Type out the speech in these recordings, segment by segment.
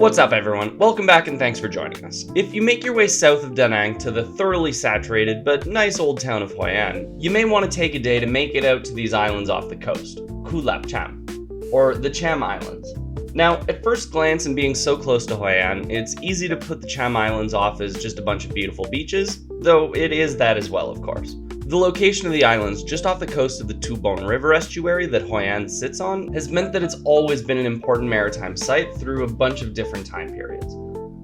What's up everyone, welcome back and thanks for joining us. If you make your way south of Da Nang to the thoroughly saturated but nice old town of Hoi An, you may want to take a day to make it out to these islands off the coast, Pulocalam, or the Cham Islands. Now, at first glance and being so close to Hoi An, it's easy to put the Cham Islands off as just a bunch of beautiful beaches, though it is that as well, of course. The location of the islands just off the coast of the Tu Bon River estuary that Hoi An sits on has meant that it's always been an important maritime site through a bunch of different time periods.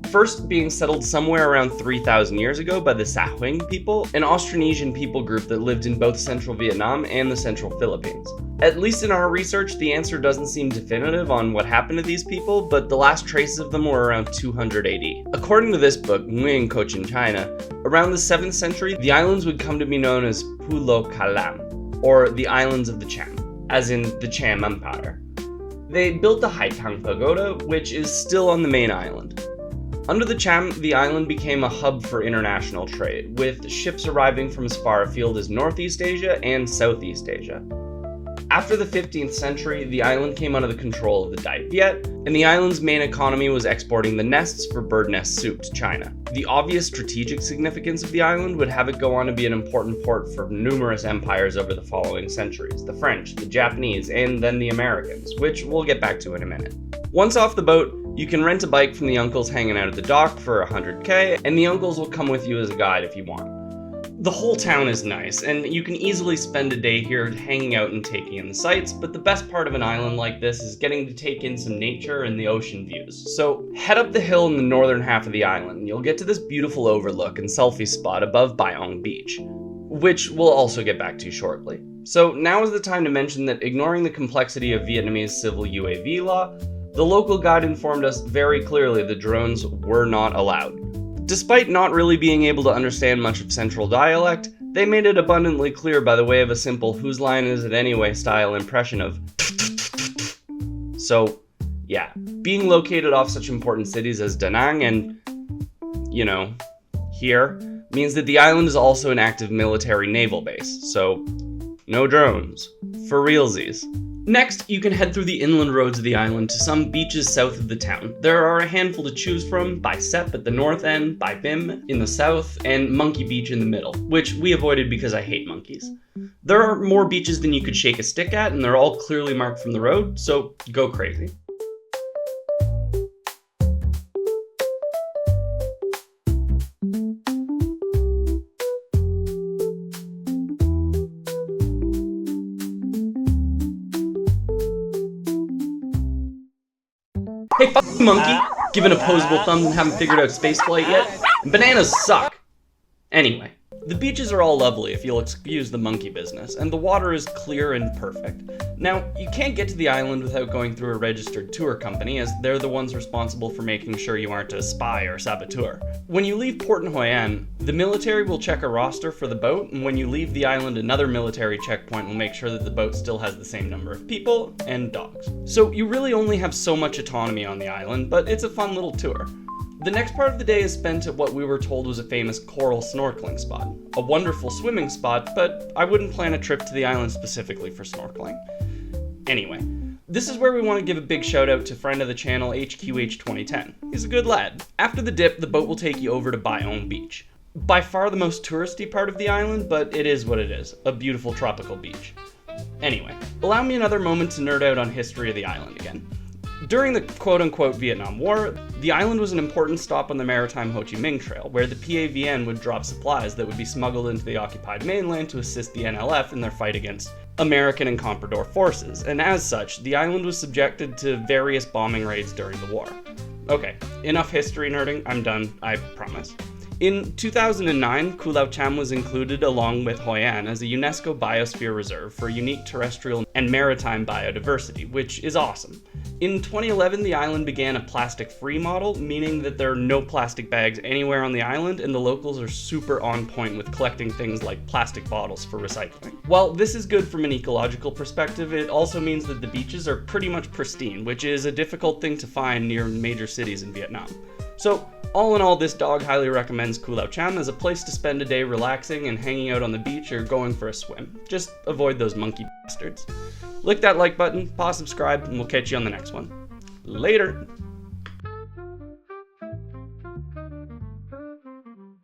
First being settled somewhere around 3,000 years ago by the Huynh people, an Austronesian people group that lived in both central Vietnam and the central Philippines. At least in our research, the answer doesn't seem definitive on what happened to these people, but the last traces of them were around 200 AD. According to this book, Huynh Cochin China, around the 7th century, the islands would come to be known as Pulocalam, or the Islands of the Cham, as in the Cham Empire. They built the Hai Tang Pagoda, which is still on the main island. Under the Cham, the island became a hub for international trade, with ships arriving from as far afield as Northeast Asia and Southeast Asia. After the 15th century, the island came under the control of the Dai Viet, and the island's main economy was exporting the nests for bird nest soup to China. The obvious strategic significance of the island would have it go on to be an important port for numerous empires over the following centuries: the French, the Japanese, and then the Americans, which we'll get back to in a minute. Once off the boat, you can rent a bike from the uncles hanging out at the dock for $100K, and the uncles will come with you as a guide if you want. The whole town is nice, and you can easily spend a day here hanging out and taking in the sights, but the best part of an island like this is getting to take in some nature and the ocean views. So head up the hill in the northern half of the island, and you'll get to this beautiful overlook and selfie spot above Bayong Beach, which we'll also get back to shortly. So now is the time to mention that ignoring the complexity of Vietnamese civil UAV law, the local guide informed us very clearly that drones were not allowed. Despite not really being able to understand much of Central dialect, they made it abundantly clear by the way of a simple "whose line is it anyway" style impression of So, yeah, being located off such important cities as Da Nang and, here, means that the island is also an active military naval base, so no drones. For realsies. Next, you can head through the inland roads of the island to some beaches south of the town. There are a handful to choose from: Bai Sep at the north end, Bai Bim in the south, and Monkey Beach in the middle, which we avoided because I hate monkeys. There are more beaches than you could shake a stick at, and they're all clearly marked from the road, so go crazy. Hey, fuck you, monkey! Giving opposable thumbs and haven't figured out spaceflight yet? And bananas suck! Anyway, the beaches are all lovely if you'll excuse the monkey business, and the water is clear and perfect. Now, you can't get to the island without going through a registered tour company, as they're the ones responsible for making sure you aren't a spy or saboteur. When you leave port in Hoi An, the military will check a roster for the boat, and when you leave the island, another military checkpoint will make sure that the boat still has the same number of people and dogs. So you really only have so much autonomy on the island, but it's a fun little tour. The next part of the day is spent at what we were told was a famous coral snorkeling spot. A wonderful swimming spot, but I wouldn't plan a trip to the island specifically for snorkeling. Anyway, this is where we want to give a big shout out to friend of the channel HQH2010. He's a good lad. After the dip, the boat will take you over to Bayong Beach. By far the most touristy part of the island, but it is what it is, a beautiful tropical beach. Anyway, allow me another moment to nerd out on history of the island again. During the quote-unquote Vietnam War, the island was an important stop on the maritime Ho Chi Minh Trail, where the PAVN would drop supplies that would be smuggled into the occupied mainland to assist the NLF in their fight against American and Comprador forces, and as such, the island was subjected to various bombing raids during the war. Okay, enough history nerding, I'm done, I promise. In 2009, Cua Dai was included along with Hoi An as a UNESCO Biosphere Reserve for unique terrestrial and maritime biodiversity, which is awesome. In 2011, the island began a plastic-free model, meaning that there are no plastic bags anywhere on the island, and the locals are super on point with collecting things like plastic bottles for recycling. While this is good from an ecological perspective, it also means that the beaches are pretty much pristine, which is a difficult thing to find near major cities in Vietnam. So, all in all, this dog highly recommends Cua Dai as a place to spend a day relaxing and hanging out on the beach or going for a swim. Just avoid those monkey bastards. Click that like button, pause, subscribe, and we'll catch you on the next one. Later!